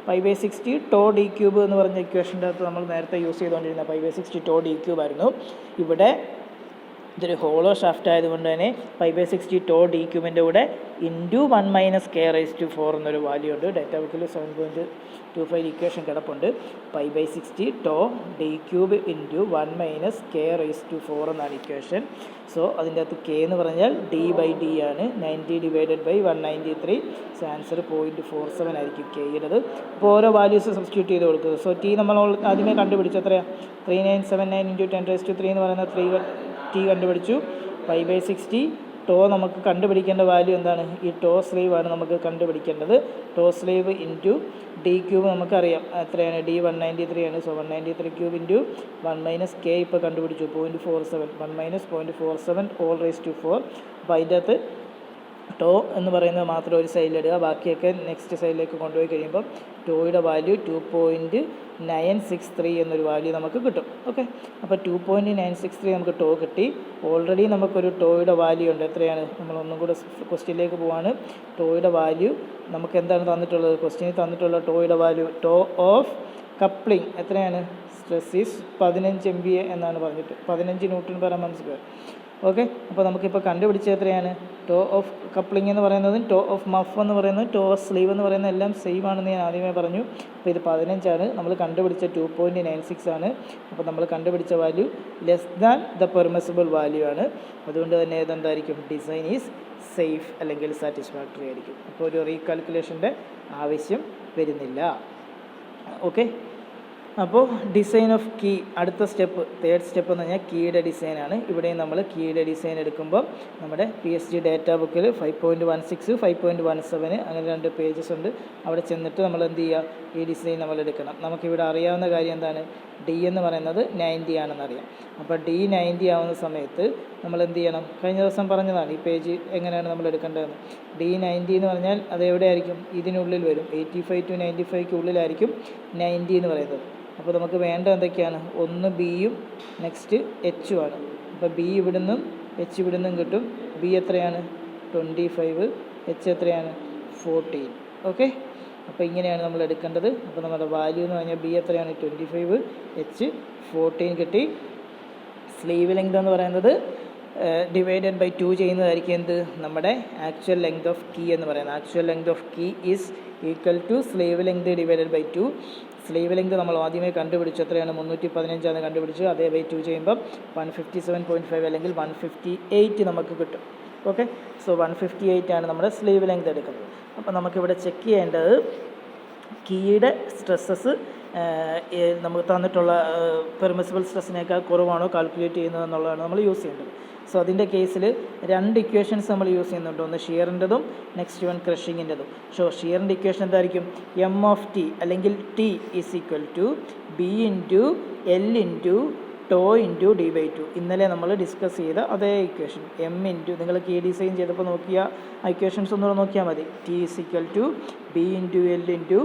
π/60 ടോ ഡി ക്യൂബ് എന്ന് പറഞ്ഞ ഇക്വേഷൻ്റെ അകത്ത് നമ്മൾ നേരത്തെ യൂസ് ചെയ്തുകൊണ്ടിരുന്ന π/60 ടോ ഡി ക്യൂബ് ആയിരുന്നു. ഇവിടെ ഇതൊരു ഹോളോ ഷാഫ്റ്റ് ആയതുകൊണ്ട് തന്നെ π/60 ടോ ഡി ക്യൂബിൻ്റെ കൂടെ × 1 - k⁻⁴ എന്നൊരു വാല്യൂ ഉണ്ട്. ഡേറ്റ ബുക്കിൽ 7.25 ഇക്വേഷൻ കിടപ്പുണ്ട്. π/60 ടോ ഡി ക്യൂബ് × 1 - k⁻⁴ എന്നാണ് ഇക്വേഷൻ. സോ അതിൻ്റെ അകത്ത് k എന്ന് പറഞ്ഞാൽ D/D ആണ്. 90 / 193. സോ ആൻസർ 0.47 ആയിരിക്കും kയുടേത്. അപ്പോൾ ഓരോ വാല്യൂസ് സബ്സ്റ്റിറ്റ്യൂട്ട് ചെയ്ത് കൊടുക്കുന്നത്. സോ T നമ്മൾ ആദ്യമേ കണ്ടുപിടിച്ചു. എത്രയാണ്? 3979 × 10³ എന്ന് പറയുന്ന T കണ്ടുപിടിച്ചു. π/60 ടോ നമുക്ക് കണ്ടുപിടിക്കേണ്ട വാല്യൂ എന്താണ്? ഈ ടോ സ്ലീവ് ആണ് നമുക്ക് കണ്ടുപിടിക്കേണ്ടത്. ടോ സ്ലീവ് × ഡി ക്യൂബ് നമുക്കറിയാം എത്രയാണ്? D 193 ആണ്. സോ 193³ × 1 - k ഇപ്പോൾ കണ്ടുപിടിച്ചു 0.47. 1 - 0.47 all⁻⁴. അപ്പോൾ അതിൻ്റെ അകത്ത് ടോ എന്ന് പറയുന്നത് മാത്രം ഒരു സൈഡിലിടുക, ബാക്കിയൊക്കെ നെക്സ്റ്റ് സൈഡിലേക്ക് കൊണ്ടുപോയി കഴിയുമ്പോൾ ടോയുടെ വാല്യൂ 2.963 എന്നൊരു വാല്യൂ നമുക്ക് കിട്ടും. ഓക്കെ, അപ്പോൾ 2.963 നമുക്ക് ടോ കിട്ടി. ഓൾറെഡി നമുക്കൊരു ടോയുടെ വാല്യൂ ഉണ്ട്. എത്രയാണ്? നമ്മളൊന്നും കൂടെ ക്വസ്റ്റ്യനിലേക്ക് പോവാണ്. ടോയുടെ വാല്യൂ നമുക്ക് എന്താണ് തന്നിട്ടുള്ളത്? ക്വസ്റ്റ്യനിൽ തന്നിട്ടുള്ള ടോയുടെ വാല്യൂ ടോ ഓഫ് കപ്ലിംഗ് എത്രയാണ്? സ്ട്രെസ് ഈസ് 15 MPa എന്നാണ് പറഞ്ഞിട്ട്, 15 Nm/m². ഓക്കെ, അപ്പോൾ നമുക്കിപ്പോൾ കണ്ടുപിടിച്ചത് എത്രയാണ്? ടോ ഓഫ് കപ്ലിംഗ് എന്ന് പറയുന്നത്, ടോ ഓഫ് മഫ് എന്ന് പറയുന്നത്, ടോ ഓഫ് സ്ലീവ് എന്ന് പറയുന്നത് എല്ലാം സെയിം ആണെന്ന് ഞാൻ ആദ്യമേ പറഞ്ഞു. അപ്പോൾ ഇത് 15 ആണ്. നമ്മൾ കണ്ടുപിടിച്ച 2.96 ആണ്. അപ്പോൾ നമ്മൾ കണ്ടുപിടിച്ച value less the permissible value ആണ്. അതുകൊണ്ട് തന്നെ ഇതെന്തായിരിക്കും? ഡിസൈൻ ഈസ് സേഫ് അല്ലെങ്കിൽ സാറ്റിസ്ഫാക്ടറി ആയിരിക്കും. അപ്പോൾ ഒരു റീകാൽക്കുലേഷൻ്റെ ആവശ്യം വരുന്നില്ല. ഓക്കെ. അപ്പോൾ ഡിസൈൻ ഓഫ് കീ അടുത്ത സ്റ്റെപ്പ്, തേർഡ് സ്റ്റെപ്പ് എന്ന് പറഞ്ഞാൽ കീയുടെ ഡിസൈനാണ്. ഇവിടെയും നമ്മൾ കീയുടെ ഡിസൈൻ എടുക്കുമ്പോൾ നമ്മുടെ PSG ഡാറ്റ ബുക്കിൽ 5.16, 5.17 അങ്ങനെ 2 പേജസ് ഉണ്ട്. അവിടെ ചെന്നിട്ട് നമ്മൾ എന്ത് ചെയ്യുക, ഈ ഡിസൈൻ നമ്മൾ എടുക്കണം. നമുക്കിവിടെ അറിയാവുന്ന കാര്യം എന്താണ്, D എന്ന് പറയുന്നത് 90 ആണെന്നറിയാം. അപ്പോൾ D 90 ആവുന്ന സമയത്ത് നമ്മൾ എന്ത് ചെയ്യണം, കഴിഞ്ഞ ദിവസം പറഞ്ഞതാണ് ഈ പേജ് എങ്ങനെയാണ് നമ്മൾ എടുക്കേണ്ടതെന്ന്. D 90 എന്ന് പറഞ്ഞാൽ അത് എവിടെയായിരിക്കും, ഇതിനുള്ളിൽ വരും. 85 to 95 ഉള്ളിലായിരിക്കും 90 എന്ന് പറയുന്നത്. അപ്പോൾ നമുക്ക് വേണ്ട എന്തൊക്കെയാണ്, ഒന്ന് ബിയും നെക്സ്റ്റ് എച്ചും ആണ്. അപ്പോൾ ബി ഇവിടുന്നും എച്ച് ഇവിടുന്നും കിട്ടും. ബി എത്രയാണ് 25, എച്ച് എത്രയാണ് 14. ഓക്കെ, അപ്പോൾ ഇങ്ങനെയാണ് നമ്മൾ എടുക്കേണ്ടത്. അപ്പോൾ നമ്മുടെ വാല്യൂ എന്ന് പറഞ്ഞാൽ ബി എത്രയാണ് 25, എച്ച് 14 കിട്ടി. സ്ലീവ് ലെങ്ത് എന്ന് പറയുന്നത് ഡിവൈഡഡ് ബൈ 2 ചെയ്യുന്നതായിരിക്കും എന്ത്, നമ്മുടെ ആക്ച്വൽ ലെങ്ത് ഓഫ് കീ എന്ന് പറയുന്നത്. Actual length of key is equal to sleeve length divided by 2. Sleeve length നമ്മൾ ആദ്യമേ കണ്ടുപിടിച്ചു, എത്രയാണ് 315 കണ്ടുപിടിച്ചു. അതേ ബൈ 2 ചെയ്യുമ്പം 157.5 അല്ലെങ്കിൽ 158 നമുക്ക് കിട്ടും. ഓക്കെ, സോ 158 ആണ് നമ്മുടെ സ്ലീവ് ലെങ്ത് എടുക്കുന്നത്. അപ്പോൾ നമുക്കിവിടെ ചെക്ക് ചെയ്യേണ്ടത് കീയുടെ സ്ട്രെസ്സസ് നമുക്ക് തന്നിട്ടുള്ള പെർമിസിബിൾ സ്ട്രെസ്സിനേക്കാൾ കുറവാണോ കാൽക്കുലേറ്റ് ചെയ്യുന്നത് എന്നുള്ളതാണ് നമ്മൾ യൂസ് ചെയ്യേണ്ടത്. സോ അതിൻ്റെ കേസിൽ 2 ഇക്വേഷൻസ് നമ്മൾ യൂസ് ചെയ്യുന്നുണ്ട്. ഒന്ന് ഷിയറിൻ്റെതും നെക്സ്റ്റ് വൺ ക്രഷിങ്ങിൻ്റെതും. സോ ഷിയറിൻ്റെ ഇക്വേഷൻ എന്തായിരിക്കും, എം ഓഫ് ടി അല്ലെങ്കിൽ T is equal to B into L into ടോ ഇൻറ്റു ഡി ബൈ 2. ഇന്നലെ നമ്മൾ ഡിസ്കസ് ചെയ്ത അതേ ഇക്വേഷൻ. എം ഇൻറ്റു നിങ്ങൾ കീ ഡിസൈൻ ചെയ്തപ്പോൾ നോക്കിയ ആ ഇക്വേഷൻസ് ഒന്നുകൂടെ നോക്കിയാൽ മതി. T is equal to B into L into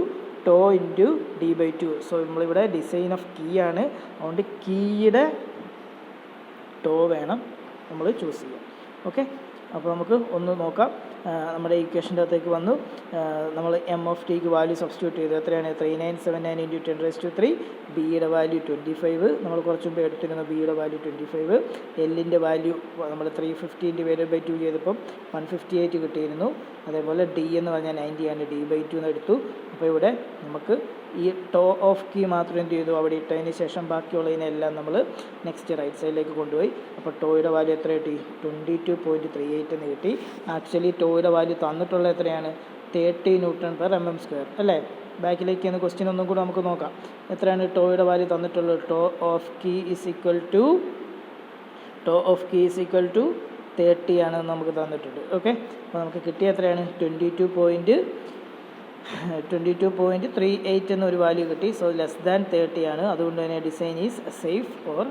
ടോ ഇൻറ്റു ഡി ബൈ 2. സോ നമ്മളിവിടെ ഡിസൈൻ ഓഫ് കീ ആണ്, അതുകൊണ്ട് കീയുടെ ടോ വേണം നമ്മൾ ചൂസ് ചെയ്യാം. ഓക്കെ, അപ്പോൾ നമുക്ക് ഒന്ന് നോക്കാം. നമ്മുടെ ഇക്വേഷൻ്റെ അകത്തേക്ക് വന്നു. നമ്മൾ M of tick value substitute ചെയ്തു. എത്രയാണ് 3979 ഇൻറ്റു 10⁻³ ബിയുടെ വാല്യൂ 25. നമ്മൾ കുറച്ച് മുമ്പ് എടുത്തിരുന്ന ബിയുടെ വാല്യൂ 25. എല്ലിൻ്റെ വാല്യൂ നമ്മൾ 350 ഡിവൈഡഡ് ബൈ 2 ചെയ്തപ്പം 158 കിട്ടിയിരുന്നു. അതേപോലെ ഡി എന്ന് പറഞ്ഞാൽ 90 ആണ്, ഡി ബൈ 2 എന്ന് എടുത്തു. അപ്പോൾ ഇവിടെ നമുക്ക് ഈ ടോ ഓഫ് കീ മാത്രം എന്ത് ചെയ്തു, അവിടെ ഇട്ടതിന് ശേഷം ബാക്കിയുള്ളതിനെല്ലാം നമ്മൾ നെക്സ്റ്റ് റൈറ്റ് സൈഡിലേക്ക് കൊണ്ടുപോയി. അപ്പോൾ ടോയുടെ വാല്യൂ എത്ര കിട്ടി, 22.38 എന്ന് കിട്ടി. ആക്ച്വലി ടോയുടെ വാല്യൂ തന്നിട്ടുള്ള എത്രയാണ്, 30 Nm/mm². അല്ലേ? ബാക്കിലേക്ക് ഒന്ന് ക്വസ്റ്റ്യൻ ഒന്നും കൂടെ നമുക്ക് നോക്കാം. എത്രയാണ് ടോയുടെ വാല്യൂ തന്നിട്ടുള്ളത്, ടോ of key is equal to 30 ആണ് നമുക്ക് തന്നിട്ടുണ്ട്. ഓക്കെ, അപ്പോൾ നമുക്ക് കിട്ടിയ എത്രയാണ് 22.38 എന്നൊരു വാല്യൂ കിട്ടി. സോ ലെസ് ദാൻ 30 ആണ്. അതുകൊണ്ട് തന്നെ design is safe or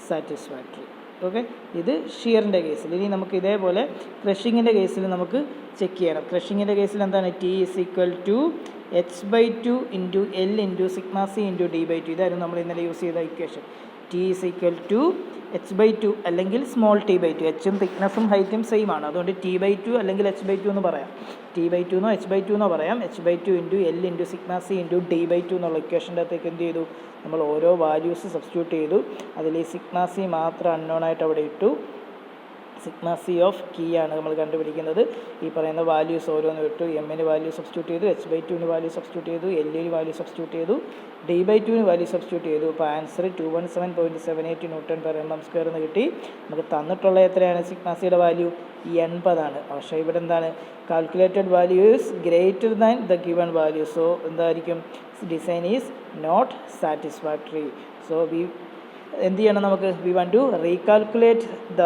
satisfactory. Okay, ഇത് ഷിയറിൻ്റെ കേസിൽ. ഇനി നമുക്ക് ഇതേപോലെ ക്രഷിങ്ങിൻ്റെ കേസിൽ നമുക്ക് ചെക്ക് ചെയ്യണം. ക്രഷിങ്ങിൻ്റെ കേസിൽ എന്താണ്, T is equal to h/2 into L into sigma C into D by 2. ഇതായിരുന്നു നമ്മൾ ഇന്നലെ യൂസ് ചെയ്ത equation. T is equal to h/2 അല്ലെങ്കിൽ സ്മോൾ t/2. എച്ചും തിക്നെസ്സും ഹൈറ്റും സെയിം ആണ്, അതുകൊണ്ട് t/2 അല്ലെങ്കിൽ h/2 എന്ന് പറയാം. t/2 എന്നോ h/2 എന്നോ പറയാം. h/2 into L into sigma C into D by 2 എന്നുള്ള ഇക്വേഷൻ്റെ അകത്തേക്ക് എന്ത് ചെയ്തു, നമ്മൾ ഓരോ വാല്യൂസ് സബ്സ്റ്റിറ്റ്യൂട്ട് ചെയ്തു. അതിൽ ഈ സിഗ്മ സി മാത്രം അൺനോൺ ആയിട്ട് അവിടെ ഇട്ടു. സിഗ്മ സി ഓഫ് കീ ആണ് നമ്മൾ കണ്ടുപിടിക്കുന്നത്. ഈ പറയുന്ന വാല്യൂസ് ഓരോന്ന് വിട്ടു. എമ്മിന് വാല്യൂ സബ്സ്റ്റിറ്റ്യൂട്ട് ചെയ്തു, h/2ന് വാല്യൂ സബ്സ്റ്റിറ്റ്യൂട്ട് ചെയ്തു, എല്ലിന് വാല്യൂ സബ്സ്റ്റിറ്റ്യൂട്ട് ചെയ്തു, ഡി ബൈ 2ന് വാല്യൂ സബ്സ്റ്റിറ്റ്യൂട്ട് ചെയ്തു. അപ്പോൾ ആൻസർ 217.78 Nm/mm² എന്ന് കിട്ടി. നമുക്ക് തന്നിട്ടുള്ള എത്രയാണ്, സിഗ്മ സിയുടെ വാല്യൂ 80 ആണ്. പക്ഷേ ഇവിടെ എന്താണ്, calculated value is greater than the given value. So എന്തായിരിക്കും, design is not satisfactory. So എന്ത് ചെയ്യണം, നമുക്ക് we want to recalculate the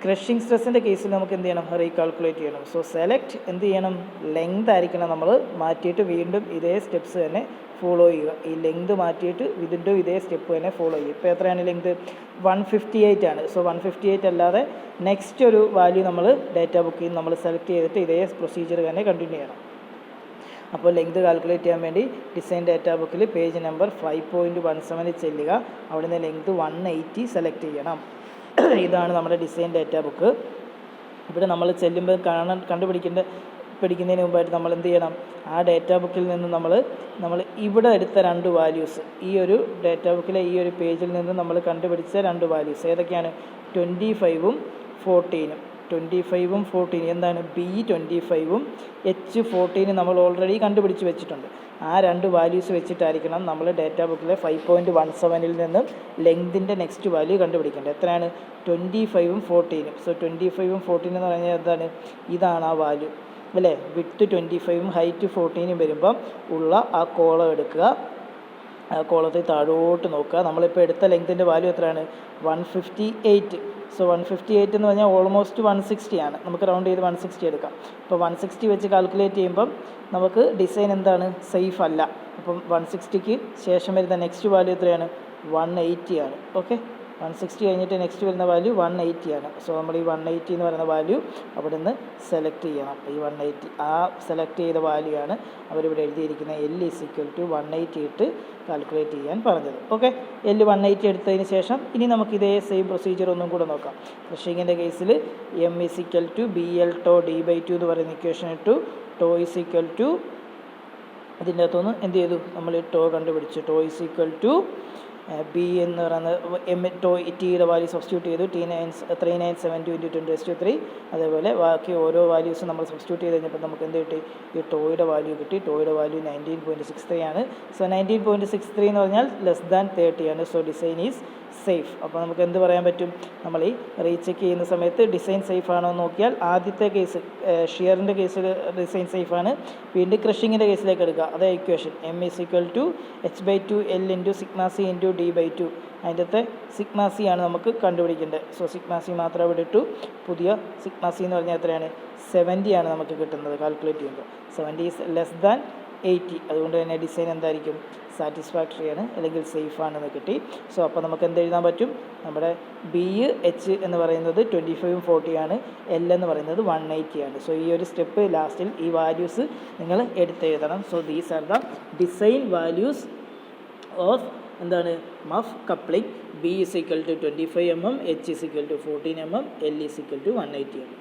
crushing സ്ട്രെസ്സിൻ്റെ കേസിൽ നമുക്ക് എന്ത് ചെയ്യണം, റീകാൽക്കുലേറ്റ് ചെയ്യണം. സോ സെലക്ട് എന്ത് ചെയ്യണം, ലെങ്ത് ആയിരിക്കണം നമ്മൾ മാറ്റിയിട്ട് വീണ്ടും ഇതേ സ്റ്റെപ്സ് തന്നെ ഫോളോ ചെയ്യുക. ഈ ലെങ്ത് മാറ്റിയിട്ട് വീണ്ടും ഇതേ സ്റ്റെപ്പ് തന്നെ ഫോളോ ചെയ്യും. ഇപ്പോൾ എത്രയാണ് ലെങ്ത്, 158 ആണ്. സോ 158 അല്ലാതെ നെക്സ്റ്റ് ഒരു വാല്യൂ നമ്മൾ ഡാറ്റ ബുക്കിൽ നിന്ന് നമ്മൾ സെലക്ട് ചെയ്തിട്ട് ഇതേ പ്രൊസീജിയർ തന്നെ കണ്ടിന്യൂ ചെയ്യണം. അപ്പോൾ ലെങ്ത് കാൽക്കുലേറ്റ് ചെയ്യാൻ വേണ്ടി ഡിസൈൻ ഡാറ്റ ബുക്കിൽ പേജ് നമ്പർ 5.17 ചെല്ലുക. അവിടെ നിന്ന് ലെങ്ത് 180 സെലക്ട് ചെയ്യണം. ഇതാണ് നമ്മുടെ ഡിസൈൻ ഡാറ്റ ബുക്ക്. ഇവിടെ നമ്മൾ ചെല്ലുമ്പോൾ പഠിക്കുന്നതിന് മുമ്പായിട്ട് നമ്മൾ എന്ത് ചെയ്യണം, ആ ഡാറ്റ ബുക്കിൽ നിന്ന് നമ്മൾ ഇവിടെ എടുത്ത 2 വാല്യൂസ്, ഈ ഒരു ഡാറ്റ ബുക്കിലെ ഈ ഒരു പേജിൽ നിന്ന് നമ്മൾ കണ്ടുപിടിച്ച 2 വാല്യൂസ് ഏതൊക്കെയാണ്, 25ഉം 14ഉം. 25ഉം 14 എന്താണ്, B25ഉം H14 നമ്മൾ ഓൾറെഡി കണ്ടുപിടിച്ച് വെച്ചിട്ടുണ്ട്. ആ 2 വാല്യൂസ് വെച്ചിട്ടായിരിക്കണം നമ്മൾ ഡാറ്റ ബുക്കിലെ 5.17ൽ നിന്നും ലെങ്തിൻ്റെ നെക്സ്റ്റ് വാല്യൂ കണ്ടുപിടിക്കേണ്ടത്. എത്രയാണ്, 25ഉം 14ഉം. സോ 25ഉം 14 എന്ന് പറഞ്ഞാൽ എന്താണ്, ഇതാണ് ആ വാല്യൂ അല്ലേ. വിഡ്ത്ത് 25ഉം ഹൈറ്റ് 14ഉം വരുമ്പം ഉള്ള ആ കോളം എടുക്കുക. കോളത്തിൽ താഴോട്ട് നോക്കുക. നമ്മളിപ്പോൾ എടുത്ത ലെങ്ത്തിൻ്റെ വാല്യൂ എത്രയാണ്? 158. സോ 158 എന്ന് പറഞ്ഞാൽ ഓൾമോസ്റ്റ് 160 ആണ്. നമുക്ക് റൗണ്ട് ചെയ്ത് 160 എടുക്കാം. അപ്പോൾ 160 വെച്ച് കാൽക്കുലേറ്റ് ചെയ്യുമ്പം നമുക്ക് ഡിസൈൻ എന്താണ്? സേഫ് അല്ല. അപ്പം 160ക്ക് ശേഷം വരുന്ന നെക്സ്റ്റ് വാല്യൂ എത്രയാണ്? 180 ആണ്. ഓക്കെ, 160 കഴിഞ്ഞിട്ട് നെക്സ്റ്റ് വരുന്ന വാല്യൂ 180 ആണ്. സോ നമ്മൾ ഈ 180 എന്ന് പറയുന്ന വാല്യൂ അവിടെ നിന്ന് സെലക്ട് ചെയ്യണം. ഈ 180 ആ സെലക്ട് ചെയ്ത വാല്യൂ ആണ് അവരിവിടെ എഴുതിയിരിക്കുന്ന L = 180 ഇട്ട് കാൽക്കുലേറ്റ് ചെയ്യാൻ പറഞ്ഞത്. ഓക്കെ, L 180 എടുത്തതിന് ശേഷം ഇനി നമുക്ക് ഇതേ സെയിം പ്രൊസീജിയർ ഒന്നും കൂടെ നോക്കാം. ക്രഷിങ്ങിൻ്റെ കേസിൽ M = BL ടോ D/2 എന്ന് പറയുന്ന ഇക്വേഷൻ ഇട്ടു. ടോ ഇതിൻ്റെ അകത്തുനിന്ന് എന്ത് ചെയ്തു? നമ്മൾ ടോ കണ്ടുപിടിച്ചു. ടോ ബി എന്ന് പറയുന്നത് ടിയുടെ വാല്യൂ സബ്സ്റ്റിറ്റ്യൂട്ട് ചെയ്തു. 3972 × 10⁻³ അതേപോലെ ബാക്കി ഓരോ വാല്യൂസും നമ്മൾ സബ്സ്റ്റിറ്റ്യൂട്ട് ചെയ്ത് കഴിഞ്ഞപ്പോൾ നമുക്ക് എന്ത് കിട്ടി? ഈ ടോയുടെ വാല്യൂ കിട്ടി. ടോയുടെ വാല്യൂ 19.63 ആണ്. സോ 19.63 എന്ന് പറഞ്ഞാൽ <30 ആണ്. So design is safe. അപ്പോൾ നമുക്ക് എന്ത് പറയാൻ പറ്റും? നമ്മൾ ഈ റീചെക്ക് ചെയ്യുന്ന സമയത്ത് ഡിസൈൻ സേഫ് ആണോ എന്ന് നോക്കിയാൽ ആദ്യത്തെ കേസ് ഷിയറിൻ്റെ കേസിൽ ഡിസൈൻ സേഫ് ആണ്. വീണ്ടും ക്രഷിങ്ങിൻ്റെ കേസിലേക്ക് എടുക്കുക. അതേ equation M = H/2L × σc × D/2. അതിൻ്റെ σc ആണ് നമുക്ക് കണ്ടുപിടിക്കേണ്ടത്. സോ σc മാത്രം ഇവിടെ ഇട്ടു. പുതിയ σc എന്ന് പറഞ്ഞാൽ എത്രയാണ്? 70 ആണ് നമുക്ക് കിട്ടുന്നത് കാൽക്കുലേറ്റ് ചെയ്യുമ്പോൾ. 70 is <80. അതുകൊണ്ട് തന്നെ ഡിസൈൻ എന്തായിരിക്കും? സാറ്റിസ്ഫാക്ടറി ആണ്, അല്ലെങ്കിൽ സേഫ് ആണെന്ന് കിട്ടി. സോ അപ്പോൾ നമുക്ക് എന്ത് എഴുതാൻ പറ്റും? നമ്മുടെ H എന്ന് പറയുന്നത് 25 40 ആണ്. L എന്ന് പറയുന്നത് 180 ആണ്. സോ ഈ ഒരു സ്റ്റെപ്പ് ലാസ്റ്റിൽ ഈ വാല്യൂസ് നിങ്ങൾ എടുത്തെഴുതണം. So these are the design values of എന്താണ്? Muff coupling. B = 25 mm, H = 14 mm, L = 180 mm.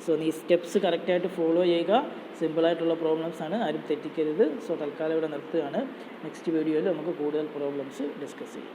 So ഈ സ്റ്റെപ്സ് കറക്റ്റായിട്ട് ഫോളോ ചെയ്യുക. സിമ്പിളായിട്ടുള്ള പ്രോബ്ലംസ് ആണ്, ആരും തെറ്റിക്കരുത്. സോ തൽക്കാലം ഇവിടെ നിർത്തുകയാണ്. നെക്സ്റ്റ് വീഡിയോയിൽ നമുക്ക് കൂടുതൽ പ്രോബ്ലംസ് ഡിസ്കസ് ചെയ്യാം.